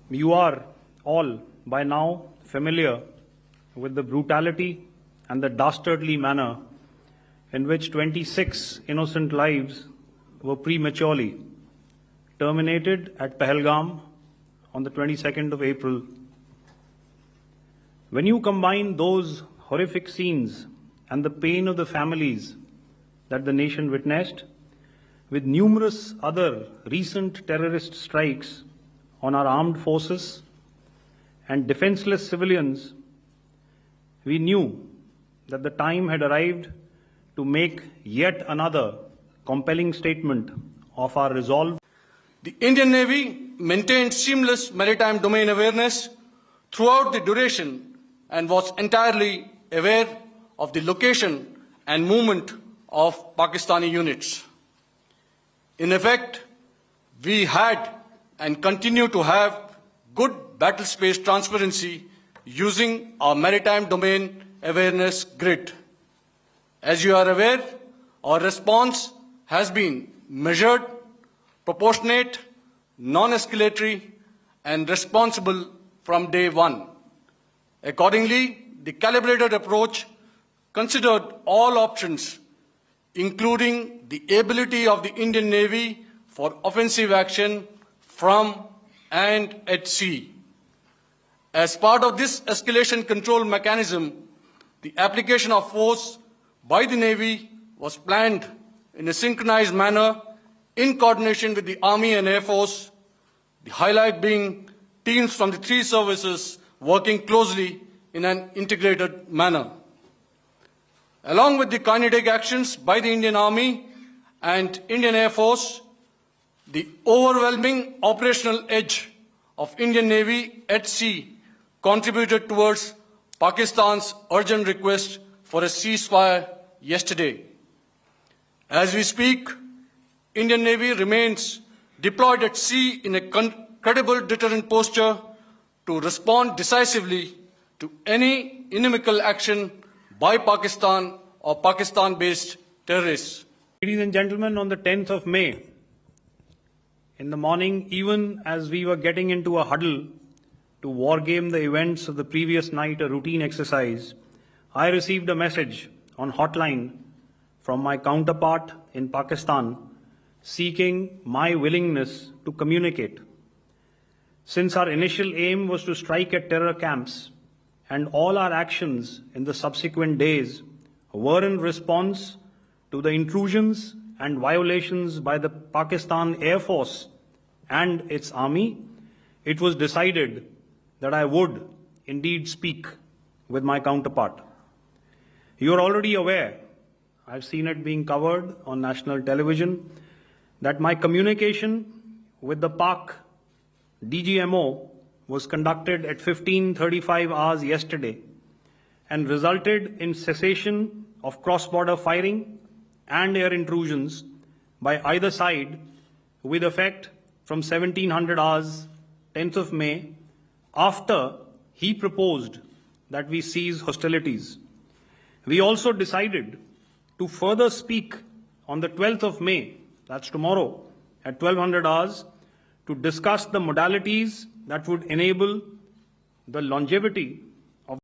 You are all by now familiar with the brutality and the dastardly manner in which 26 innocent lives were prematurely terminated at Pahalgam on the 22nd of April. When you combine those horrific scenes and the pain of the families that the nation witnessed with numerous other recent terrorist strikes on our armed forces and defenseless civilians, we knew that the time had arrived to make yet another compelling statement of our resolve. The Indian Navy maintained seamless maritime domain awareness throughout the duration and was entirely aware of the location and movement of Pakistani units. In effect, we had and continue to have good battle space transparency using our maritime domain awareness grid. As you are aware, our response has been measured, proportionate, non-escalatory, and responsible from day one. Accordingly, the calibrated approach considered all options, including the ability of the Indian Navy for offensive action from and at sea. As part of this escalation control mechanism, the application of force by the Navy was planned in a synchronized manner in coordination with the Army and Air Force, the highlight being teams from the three services working closely in an integrated manner. Along with the kinetic actions by the Indian Army and Indian Air Force, the overwhelming operational edge of Indian Navy at sea contributed towards Pakistan's urgent request for a ceasefire yesterday. As we speak, Indian Navy remains deployed at sea in a credible deterrent posture to respond decisively to any inimical action by Pakistan or Pakistan-based terrorists. Ladies and gentlemen, on the 10th of May, in the morning, even as we were getting into a huddle to wargame the events of the previous night, a routine exercise, I received a message on hotline from my counterpart in Pakistan seeking my willingness to communicate. Since our initial aim was to strike at terror camps, and all our actions in the subsequent days were in response to the intrusions and violations by the Pakistan Air Force and its army, it was decided that I would indeed speak with my counterpart. You are already aware, I've seen it being covered on national television, that my communication with the PoK DGMO was conducted at 15:35 hours yesterday and resulted in cessation of cross-border firing and air intrusions by either side with effect from 1700 hours, 10th of May, after he proposed that we cease hostilities. We also decided to further speak on the 12th of May, that's tomorrow, at 1200 hours, to discuss the modalities that would enable the longevity